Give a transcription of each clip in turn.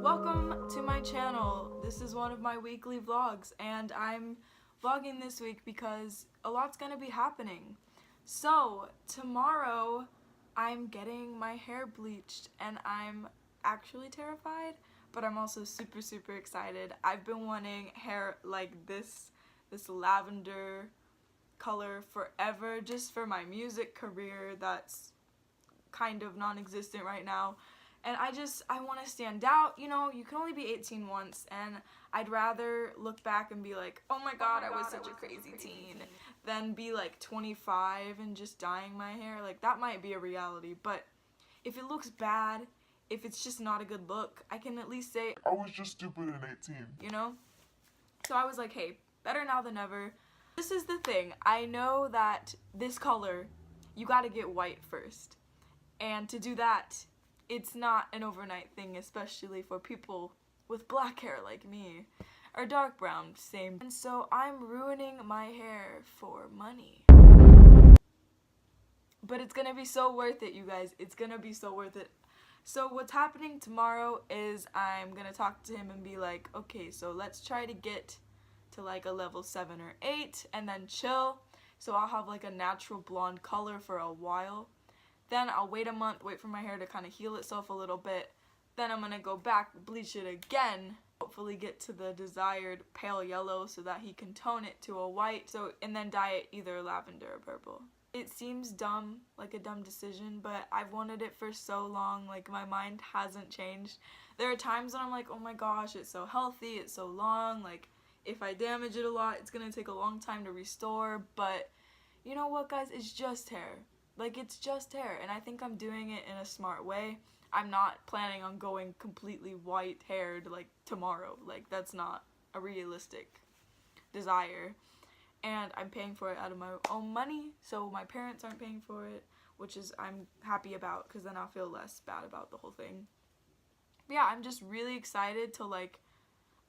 Welcome to my channel. This is one of my weekly vlogs, and I'm vlogging this week because a lot's gonna be happening. So tomorrow I'm getting my hair bleached and I'm actually terrified, but I'm also super excited. I've been wanting hair like this lavender color forever, just for my music career that's kind of non-existent right now. And I want to stand out. You know, you can only be 18 once, and I'd rather look back and be like, oh my god, I was such a crazy teen, than be like 25 and just dyeing my hair. Like, that might be a reality, but if it looks bad, if it's just not a good look, I can at least say, I was just stupid at 18. you know? So I was like, hey, better now than never. This is the thing, I know that this color, you gotta get white first. And to do that, it's not an overnight thing, especially for people with black hair like me, or dark brown, same. And so I'm ruining my hair for money. But it's gonna be so worth it, you guys. It's gonna be so worth it. So what's happening tomorrow is I'm gonna talk to him and be like, okay, so let's try to get to like a level 7 or 8 and then chill. So I'll have like a natural blonde color for a while. Then I'll wait a month, wait for my hair to kind of heal itself a little bit. Then I'm gonna go back, bleach it again, hopefully get to the desired pale yellow so that he can tone it to a white, and then dye it either lavender or purple. It seems dumb, like a dumb decision, but I've wanted it for so long, like my mind hasn't changed. There are times when I'm like, oh my gosh, it's so healthy, it's so long, like if I damage it a lot, it's gonna take a long time to restore, but you know what, guys, it's just hair. Like, it's just hair, and I think I'm doing it in a smart way. I'm not planning on going completely white-haired, like, tomorrow. Like, that's not a realistic desire. And I'm paying for it out of my own money, so my parents aren't paying for it, which is I'm happy about, because then I'll feel less bad about the whole thing. But yeah, I'm just really excited to, like,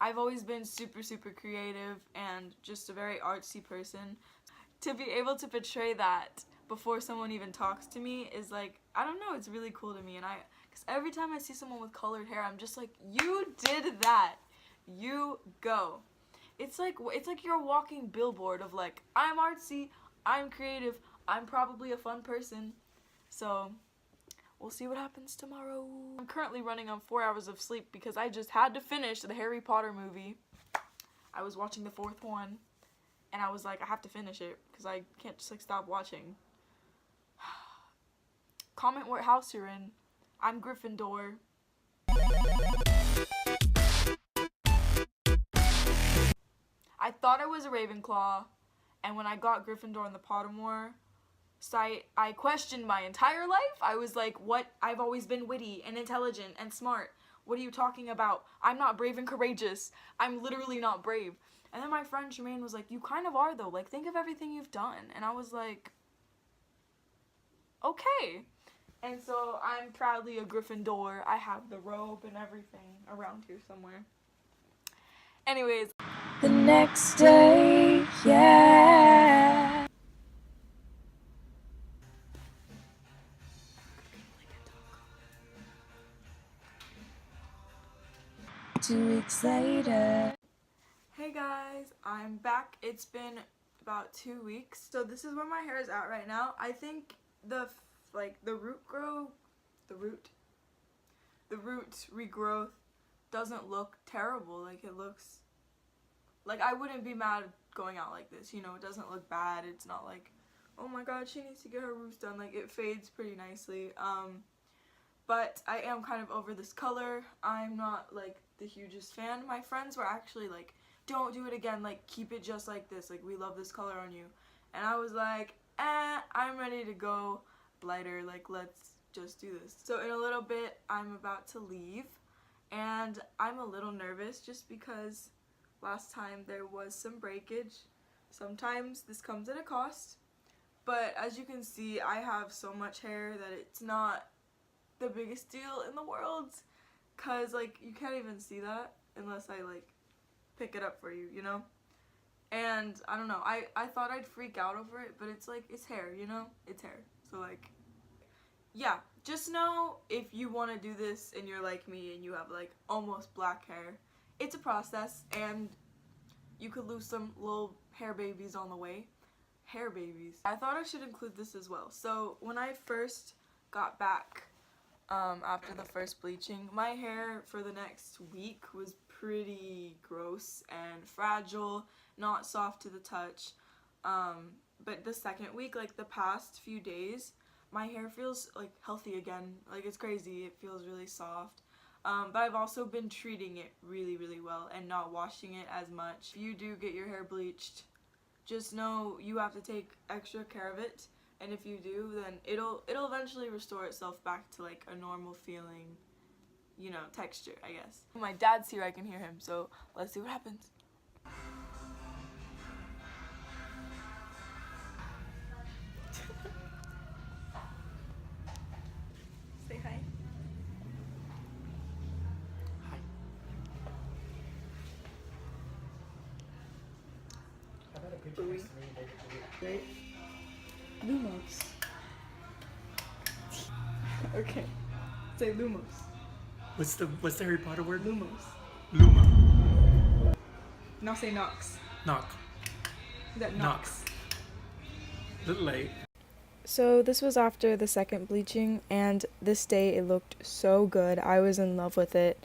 I've always been super because and just a very artsy person. To be able to portray that before someone even talks to me is like, I don't know, it's really cool to me. And because every time I see someone with colored hair, I'm just like, you did that, you go. It's like you're a walking billboard of like, I'm artsy, I'm creative, I'm probably a fun person. So we'll see what happens tomorrow. I'm currently running on 4 hours of sleep because I just had to finish the Harry Potter movie. I was watching the 4th one, and I was like, I have to finish it because I can't just like stop watching. Comment what house you're in. I'm Gryffindor. I thought I was a Ravenclaw, and when I got Gryffindor in the Pottermore site, I questioned my entire life. I was like, what? I've always been witty and intelligent and smart. What are you talking about? I'm not brave and courageous. I'm literally not brave. And then my friend Jermaine was like, you kind of are though. Like, think of everything you've done. And I was like, okay. And so I'm proudly a Gryffindor. I have the robe and everything around here somewhere. Anyways, the next day, yeah. Two weeks later. Hey guys, I'm back. It's been about 2 weeks. So this is where my hair is at right now. I think the root regrowth doesn't look terrible. Like, it looks like I wouldn't be mad going out like this, you know. It doesn't look bad. It's not like, oh my god, she needs to get her roots done. Like, it fades pretty nicely. But I am kind of over this color. I'm not like the hugest fan. My friends were actually like, don't do it again, like keep it just like this, like we love this color on you. And I was like, I'm ready to go lighter, like let's just do this. So in a little bit I'm about to leave, and I'm a little nervous just because last time there was some breakage. Sometimes this comes at a cost, but as you can see, I have so much hair that it's not the biggest deal in the world, cause like you can't even see that unless I like pick it up for you, you know? And I don't know, I thought I'd freak out over it, but it's like, it's hair, you know? It's hair. So like, yeah, just know if you want to do this and you're like me and you have like almost black hair, it's a process and you could lose some little hair babies on the way. Hair babies. I thought I should include this as well. So when I first got back after the first bleaching, my hair for the next week was pretty gross and fragile, not soft to the touch. But the second week, like the past few days, my hair feels like healthy again. Like it's crazy, it feels really soft. But I've also been treating it really, really well and not washing it as much. If you do get your hair bleached, just know you have to take extra care of it. And if you do, then it'll eventually restore itself back to like a normal feeling, you know, texture, I guess. My dad's here, I can hear him, so let's see what happens. Say hi. Hi. How about a good Booey. choice? Great. Lumos. Okay. Say Lumos. What's the Harry Potter word? Lumos. Luma. Now say Nox. Knock. Is that Nox. Little late. So this was after the second bleaching, and this day it looked so good. I was in love with it.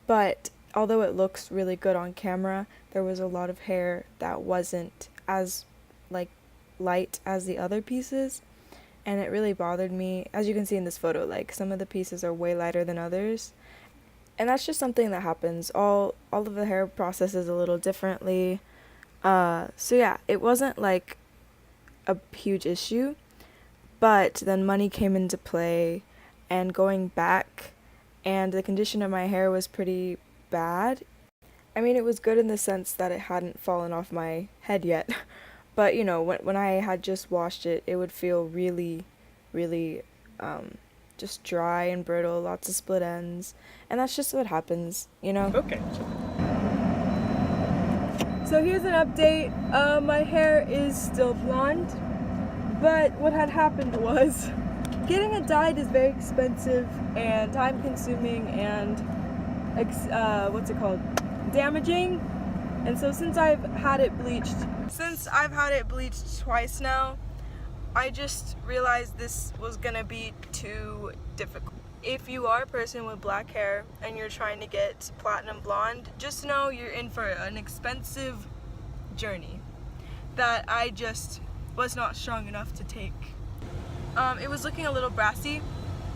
But although it looks really good on camera, there was a lot of hair that wasn't as like light as the other pieces, and it really bothered me. As you can see in this photo, like some of the pieces are way lighter than others. And that's just something that happens. All of the hair processes a little differently. So yeah, it wasn't like a huge issue. But then money came into play, and going back, and the condition of my hair was pretty bad. I mean, it was good in the sense that it hadn't fallen off my head yet. But, you know, when I had just washed it, it would feel really, really just dry and brittle, lots of split ends. And that's just what happens, you know? Okay. So here's an update. My hair is still blonde, but what had happened was getting it dyed is very expensive and time consuming and damaging. And so since I've had it bleached twice now, I just realized this was gonna be too difficult. If you are a person with black hair and you're trying to get platinum blonde, just know you're in for an expensive journey that I just was not strong enough to take. It was looking a little brassy,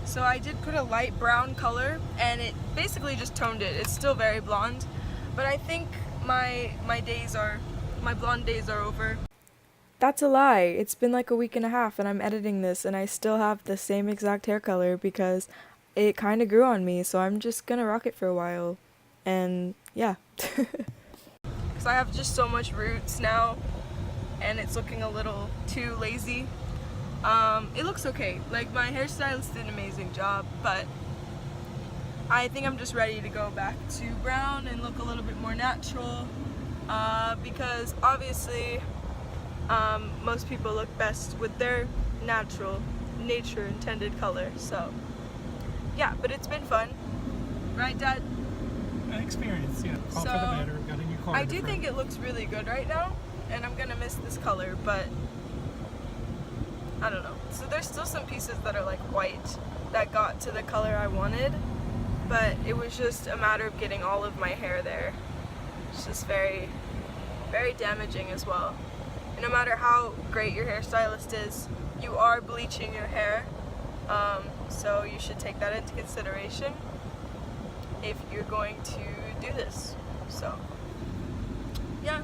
so I did put a light brown color and it basically just toned it. It's still very blonde, but I think my blonde days are over. That's a lie. It's been like a week and a half, and I'm editing this, and I still have the same exact hair color because it kind of grew on me, so I'm just gonna rock it for a while. And yeah. Because I have just so much roots now, and it's looking a little too lazy. It looks okay. Like, my hairstylist did an amazing job, but I think I'm just ready to go back to brown and look a little bit more natural, because obviously most people look best with their natural, nature intended color. So yeah, but it's been fun, right, Dad? An experience, yeah. All So, for the better. Got a new car. I do think it looks really good right now, and I'm gonna miss this color, but I don't know. So there's still some pieces that are like white that got to the color I wanted, but it was just a matter of getting all of my hair there. It's just very, very damaging as well. And no matter how great your hairstylist is, you are bleaching your hair, so you should take that into consideration if you're going to do this. So yeah,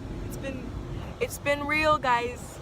it's been real, guys.